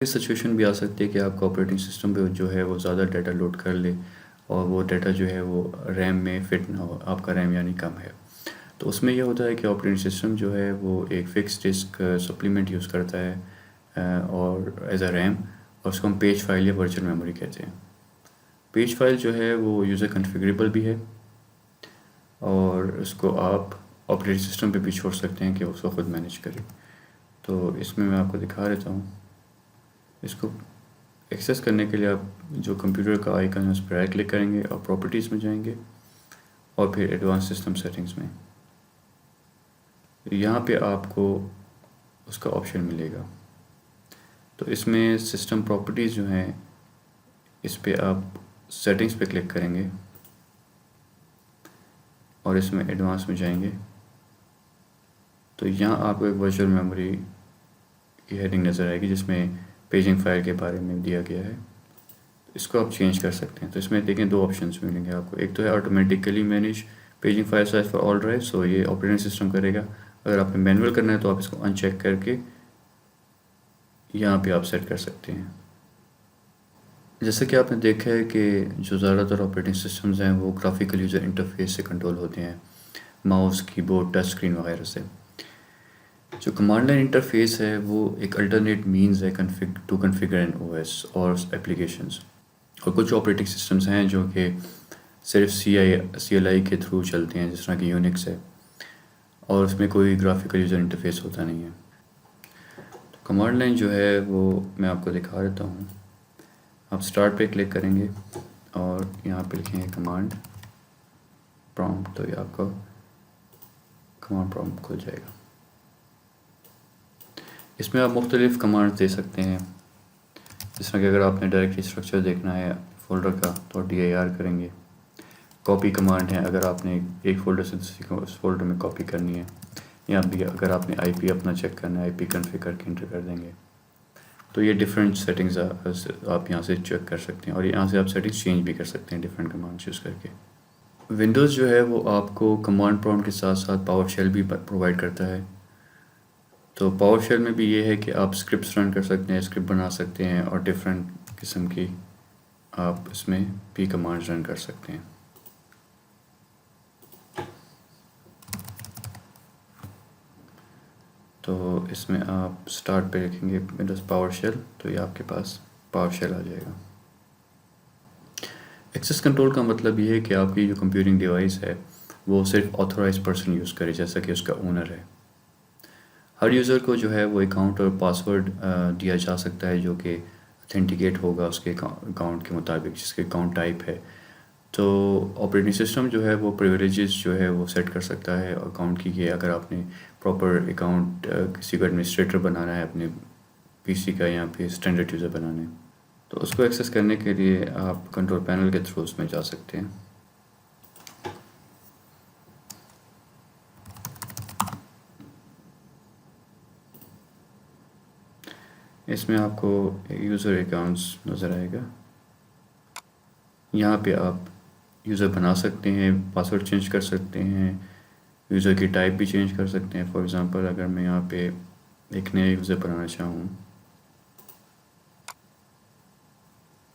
یہ سچویشن بھی آ سکتی ہے کہ آپ کا آپریٹنگ سسٹم پہ جو ہے وہ زیادہ ڈیٹا لوڈ کر لے اور وہ ڈیٹا جو ہے وہ ریم میں فٹ نہ ہو، آپ کا ریم یعنی کم ہے. تو اس میں یہ ہوتا ہے کہ آپریٹنگ سسٹم جو ہے وہ ایک فکس ڈسک سپلیمنٹ یوز کرتا ہے اور ایز اے ریم، اور اس کو ہم پیج فائل یا ورچوئل میموری کہتے ہیں. پیج فائل جو ہے وہ یوزر کنفیگریبل بھی ہے اور اس کو آپ آپریٹنگ سسٹم پہ بھی چھوڑ سکتے ہیں کہ اس کو خود مینیج کرے. تو اس میں آپ کو دکھا دیتا ہوں. اس کو ایکسیس کرنے کے لیے آپ جو کمپیوٹر کا آئیکن ہے اس پر رائٹ کلک کریں گے اور پراپرٹیز میں جائیں گے اور پھر ایڈوانس سسٹم سیٹنگز میں. یہاں پہ آپ کو اس کا آپشن ملے گا. تو اس میں سسٹم پراپرٹیز جو ہیں اس پہ آپ سیٹنگز پہ کلک کریں گے اور اس میں ایڈوانس میں جائیں گے. تو یہاں آپ کو ایک ورچوئل میموری کی ہیڈنگ نظر آئے گی جس میں پیجنگ فائل کے بارے میں دیا گیا ہے. اس کو آپ چینج کر سکتے ہیں. تو اس میں دیکھیں دو آپشنس ملیں گے آپ کو. ایک تو ہے automatically manage paging file size for all drive, so یہ آپریٹنگ سسٹم کرے گا. اگر آپ نے مینول کرنا ہے تو آپ اس کو ان چیک کر کے یہاں پہ آپ سیٹ کر سکتے ہیں. جیسا کہ آپ نے دیکھا ہے کہ جو زیادہ تر آپریٹنگ سسٹمز ہیں وہ گرافیکل یوزر انٹرفیس سے کنٹرول ہوتے ہیں، ماؤس، کی بورڈ، ٹچ اسکرین وغیرہ سے. جو کمانڈ لائن انٹرفیس ہے وہ ایک الٹرنیٹ مینز ہے to configure an O S اور اپلیکیشنز. اور کچھ آپریٹنگ سسٹمز ہیں جو کہ صرف سی ایل آئی کے تھرو چلتے ہیں، جس طرح کہ یونکس ہے، اور اس میں کوئی گرافیکل یوزر انٹرفیس ہوتا نہیں ہے. تو کمانڈ لائن جو ہے وہ میں آپ کو دکھا دیتا ہوں. آپ اسٹارٹ پہ کلک کریں گے اور یہاں پہ لکھیں گے کمانڈ پرومپٹ، تو یہ آپ کا کمانڈ پرومپٹ کھل جائے گا. اس میں آپ مختلف کمانڈ دے سکتے ہیں، جس طرح کہ اگر آپ نے ڈائریکٹلی اسٹرکچر دیکھنا ہے فولڈر کا تو DIR کریں گے. کاپی کمانڈ ہے اگر آپ نے ایک فولڈر سے دوسری کو اس فولڈر میں کاپی کرنی ہے، یا بھی اگر آپ نے IP اپنا چیک کرنا ہے IP کنفیگر کر کے انٹر کر دیں گے. تو یہ ڈفرینٹ سیٹنگز آپ یہاں سے چیک کر سکتے ہیں اور یہاں سے آپ سیٹنگز چینج بھی کر سکتے ہیں ڈفرینٹ کمانڈ یوز کر کے. ونڈوز جو ہے وہ آپ کو کمانڈ پرومپٹ کے ساتھ ساتھ پاور شیل بھی پرووائڈ کرتا ہے. تو پاور شیل میں بھی یہ ہے کہ آپ اسکرپٹس رن کر سکتے ہیں، اسکرپٹ بنا سکتے ہیں، اور ڈفرینٹ قسم کی آپ اس میں بھی کمانڈز رن کر سکتے ہیں. تو اس میں آپ اسٹارٹ پہ لکھیں گے ونڈوز پاور شیل، تو یہ آپ کے پاس پاور شیل آ جائے گا. ایکسیس کنٹرول کا مطلب یہ ہے کہ آپ کی جو کمپیوٹنگ ڈیوائس ہے وہ صرف آتھورائز پرسن یوز کرے، جیسا کہ اس کا اونر ہے. ہر یوزر کو جو ہے وہ اکاؤنٹ اور پاسورڈ دیا جا سکتا ہے جو کہ اتھینٹیکیٹ ہوگا اس کے اکاؤنٹ کے مطابق، جس کے اکاؤنٹ ٹائپ ہے. تو آپریٹنگ سسٹم جو ہے وہ پریویلیجز جو ہے وہ سیٹ کر سکتا ہے اکاؤنٹ کی، کہ اگر آپ نے پراپر اکاؤنٹ کسی کو ایڈمنسٹریٹر بنانا ہے اپنے PC کا یا پھر اسٹینڈرڈ یوزر بنانا ہے، تو اس کو ایکسیس کرنے کے لیے آپ کنٹرول پینل کے تھرو اس میں جا سکتے ہیں. اس میں آپ کو یوزر اکاؤنٹس نظر آئے گا. یہاں پہ آپ یوزر بنا سکتے ہیں، پاسورڈ چینج کر سکتے ہیں، یوزر کی ٹائپ بھی چینج کر سکتے ہیں. فار ایگزامپل اگر میں یہاں پہ ایک نیا یوزر بنانا چاہوں،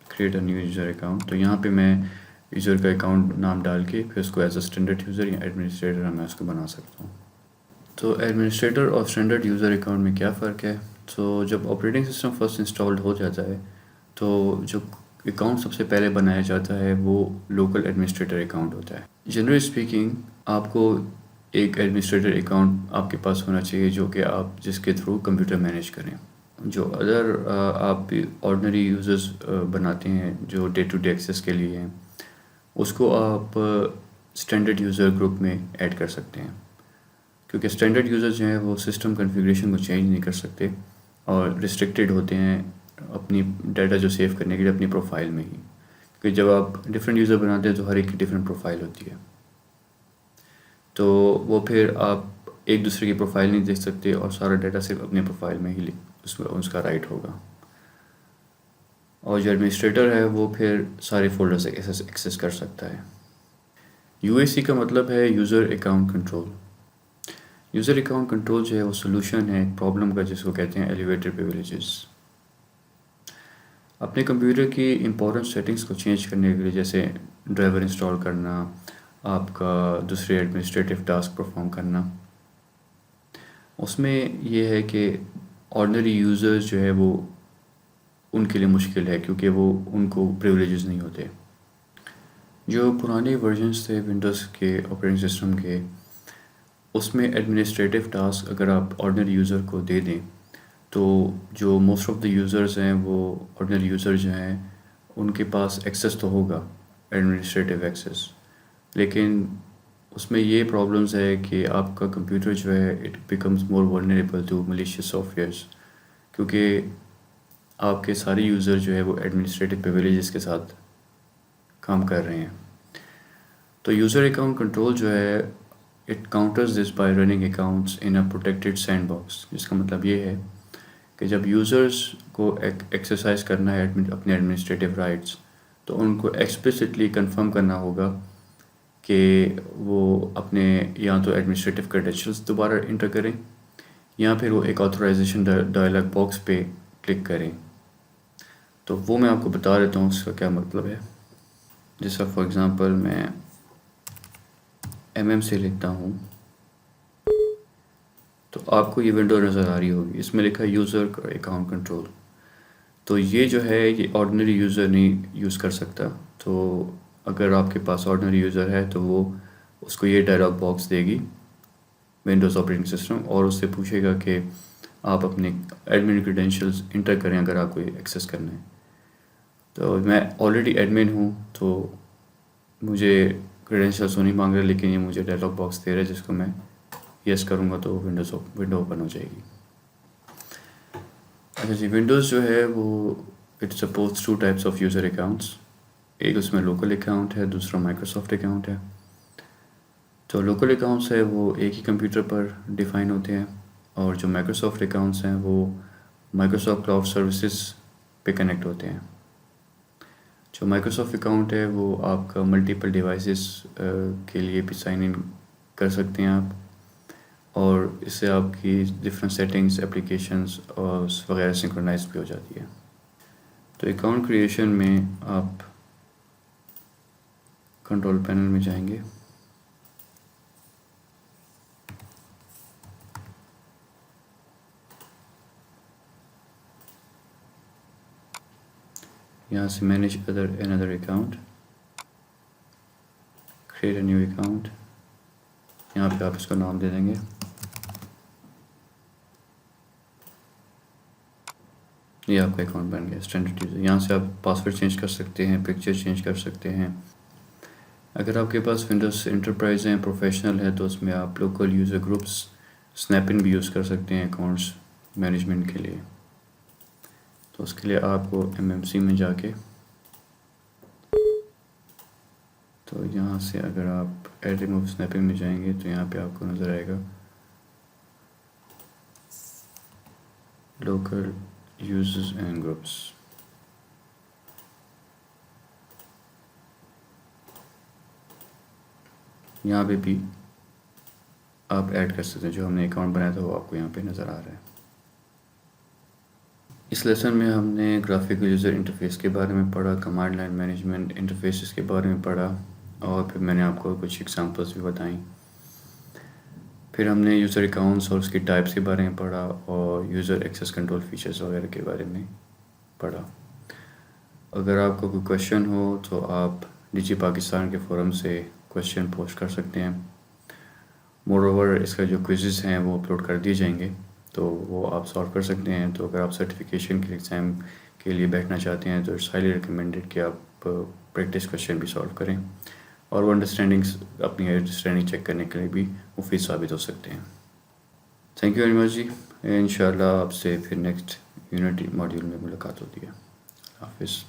create a new user account, تو یہاں پہ میں یوزر کا اکاؤنٹ نام ڈال کے پھر اس کو ایز اے اسٹینڈرڈ یوزر یا ایڈمنسٹریٹر میں اس کو بنا سکتا ہوں. تو ایڈمنسٹریٹر اور اسٹینڈرڈ یوزر اکاؤنٹ میں کیا فرق ہے؟ تو جب آپریٹنگ سسٹم فرسٹ انسٹالڈ ہو جاتا ہے تو جو اکاؤنٹ سب سے پہلے بنایا جاتا ہے وہ لوکل ایڈمنسٹریٹر اکاؤنٹ ہوتا ہے. جنرلی اسپیکنگ آپ کو ایک ایڈمنسٹریٹر اکاؤنٹ آپ کے پاس ہونا چاہیے جو کہ آپ جس کے تھرو کمپیوٹر مینیج کریں. جو ادر آپ آرڈنری یوزرز بناتے ہیں جو ڈے ٹو ڈے ایکسیس کے لیے ہیں، اس کو آپ اسٹینڈرڈ یوزر گروپ میں ایڈ کر سکتے ہیں، کیونکہ اسٹینڈرڈ یوزر جو ہیں وہ سسٹم کنفیگریشن کو چینج نہیں کر سکتے اور ریسٹرکٹیڈ ہوتے ہیں اپنی ڈیٹا جو سیو کرنے کے لیے اپنی پروفائل میں ہی. کیونکہ جب آپ ڈفرینٹ یوزر بناتے ہیں تو ہر ایک کی ڈفرینٹ پروفائل ہوتی ہے، تو وہ پھر آپ ایک دوسرے کی پروفائل نہیں دیکھ سکتے اور سارا ڈیٹا صرف اپنے پروفائل میں ہی اس کا رائٹ ہوگا. اور جو ایڈمنسٹریٹر ہے وہ پھر سارے فولڈر سے ایکسیس کر سکتا ہے. UAC کا مطلب ہے user account control. User account control جو ہے وہ سولوشن ہے ایک پرابلم کا جس کو کہتے ہیں ایلیویٹر پریویلیجز. اپنے کمپیوٹر کی امپورٹنٹ سیٹنگز کو چینج کرنے کے لیے، جیسے ڈرائیور انسٹال کرنا، آپ کا دوسرے ایڈمنسٹریٹو ٹاسک پرفارم کرنا، اس میں یہ ہے کہ آرڈنری یوزرز جو ہے وہ ان کے لیے مشکل ہے، کیونکہ وہ ان کو پریولیجز نہیں ہوتے۔ جو پرانے ورژنس تھے ونڈوز کے آپریٹنگ سسٹم کے، اس میں ایڈمنسٹریٹو ٹاسک اگر آپ آرڈنری یوزر کو دے دیں تو جو موسٹ آف دی یوزرز ہیں، وہ آرڈنری یوزر جو ہیں ان کے پاس ایکسیس تو ہوگا، ایڈمنسٹریٹو ایکسیس، لیکن اس میں یہ پرابلمز ہے کہ آپ کا کمپیوٹر جو ہے it becomes more vulnerable to malicious softwares, کیونکہ آپ کے سارے یوزر جو ہے وہ ایڈمنسٹریٹو پریویلیجز کے ساتھ کام کر رہے ہیں۔ تو یوزر اکاؤنٹ کنٹرول جو ہے it counters this by running accounts in a protected send box, جس کا مطلب یہ ہے کہ جب یوزرز کو ایکسرسائز کرنا ہے اپنے ایڈمنسٹریٹو رائٹس، تو ان کو ایکسپلسٹلی کنفرم کرنا ہوگا کہ وہ اپنے یا تو ایڈمنسٹریٹو کریڈینشیلز دوبارہ انٹر کریں، یا پھر وہ ایک آتھورائزیشن ڈائلاگ باکس پہ کلک کریں۔ تو وہ میں آپ کو بتا دیتا ہوں اس کا کیا مطلب ہے۔ جیسا فار ایگزامپل میں سے لکھتا ہوں تو آپ کو یہ ونڈو نظر آ رہی ہوگی، اس میں لکھا ہے یوزر اکاؤنٹ کنٹرول۔ تو یہ جو ہے یہ آرڈنری یوزر نہیں یوز کر سکتا، تو اگر آپ کے پاس آرڈنری یوزر ہے تو وہ اس کو یہ ڈائلاگ باکس دے گی ونڈوز آپریٹنگ سسٹم، اور اس سے پوچھے گا کہ آپ اپنے ایڈمن کریڈینشیلز انٹر کریں اگر آپ کو ایکسیس کرنا ہے۔ تو میں آلریڈی ایڈمن ہوں تو مجھے کریڈینشیلز تو نہیں مانگ رہا، لیکن یہ مجھے ڈائلاگ باکس دے رہا ہے، جس کو میں یس کروں گا تو ونڈو اوپن ہو جائے گی۔ اچھا جی، ونڈوز جو ہے وہ it supports 2 types of user accounts, ایک اس میں لوکل اکاؤنٹ ہے، دوسرا مائیکروسافٹ اکاؤنٹ ہے۔ تو لوکل اکاؤنٹس ہے وہ ایک ہی کمپیوٹر پر ڈیفائن ہوتے ہیں، اور جو مائیکروسافٹ اکاؤنٹس ہیں وہ مائیکروسافٹ کلاؤڈ سروسز پہ کنیکٹ ہوتے ہیں۔ جو مائیکروسافٹ اکاؤنٹ ہے وہ آپ کا ملٹیپل ڈیوائسز کے لیے بھی سائن ان کر سکتے ہیں آپ، اور اس سے آپ کی ڈفرینٹ سیٹنگز، اپلیکیشنز اور وغیرہ سنکرونائز بھی ہو جاتی ہے۔ تو اکاؤنٹ کریشن میں آپ کنٹرول پینل میں جائیں گے، یہاں سے manage another account, create a new account, یہاں پہ آپ اس کا نام دے دیں گے۔ یہ آپ کا اکاؤنٹ بن گیا اسٹینڈرڈ یوزر۔ یہاں سے آپ پاسورڈ چینج کر سکتے ہیں، پکچر چینج کر سکتے ہیں۔ اگر آپ کے پاس ونڈوز انٹرپرائز ہیں، پروفیشنل ہے، تو اس میں آپ لوکل یوزر گروپس اسنیپ ان بھی یوز کر سکتے ہیں اکاؤنٹس مینجمنٹ کے لیے۔ تو اس کے لیے آپ کو MMC میں جا کے، تو یہاں سے اگر آپ ایڈ ریموو اسنیپنگ میں جائیں گے تو یہاں پہ آپ کو نظر آئے گا لوکل یوزرز اینڈ گروپس۔ یہاں پہ بھی آپ ایڈ کر سکتے ہیں، جو ہم نے اکاؤنٹ بنایا تھا وہ آپ کو یہاں پہ نظر آ رہا ہے۔ اس لیسن میں ہم نے گرافیکل یوزر انٹرفیس کے بارے میں پڑھا، کمانڈ لائن مینجمنٹ انٹرفیسز کے بارے میں پڑھا، اور پھر میں نے آپ کو کچھ ایگزامپلس بھی بتائیں۔ پھر ہم نے یوزر اکاؤنٹس اور اس کی ٹائپس کے بارے میں پڑھا، اور یوزر ایکسیس کنٹرول فیچرز وغیرہ کے بارے میں پڑھا۔ اگر آپ کو کوئی کویشچن ہو تو آپ ڈیجی پاکستان کے فورم سے کویشچن پوسٹ کر سکتے ہیں۔ مور اوور اس کا جو کوئزز ہیں وہ اپلوڈ کر دیے جائیں گے، تو وہ آپ سالو کر سکتے ہیں۔ تو اگر آپ سرٹیفکیشن کے ایگزام کے لیے بیٹھنا چاہتے ہیں تو اٹس ہائیلی ریکمینڈیڈ کہ آپ پریکٹس کویشچن بھی سالو کریں، اور وہ اپنی انڈرسٹینڈنگ چیک کرنے کے لیے بھی مفید ثابت ہو سکتے ہیں۔ تھینک یو ویری مچ جی، انشاءاللہ آپ سے پھر نیکسٹ یونٹ ماڈیول میں ملاقات ہوتی ہے۔ اللہ حافظ۔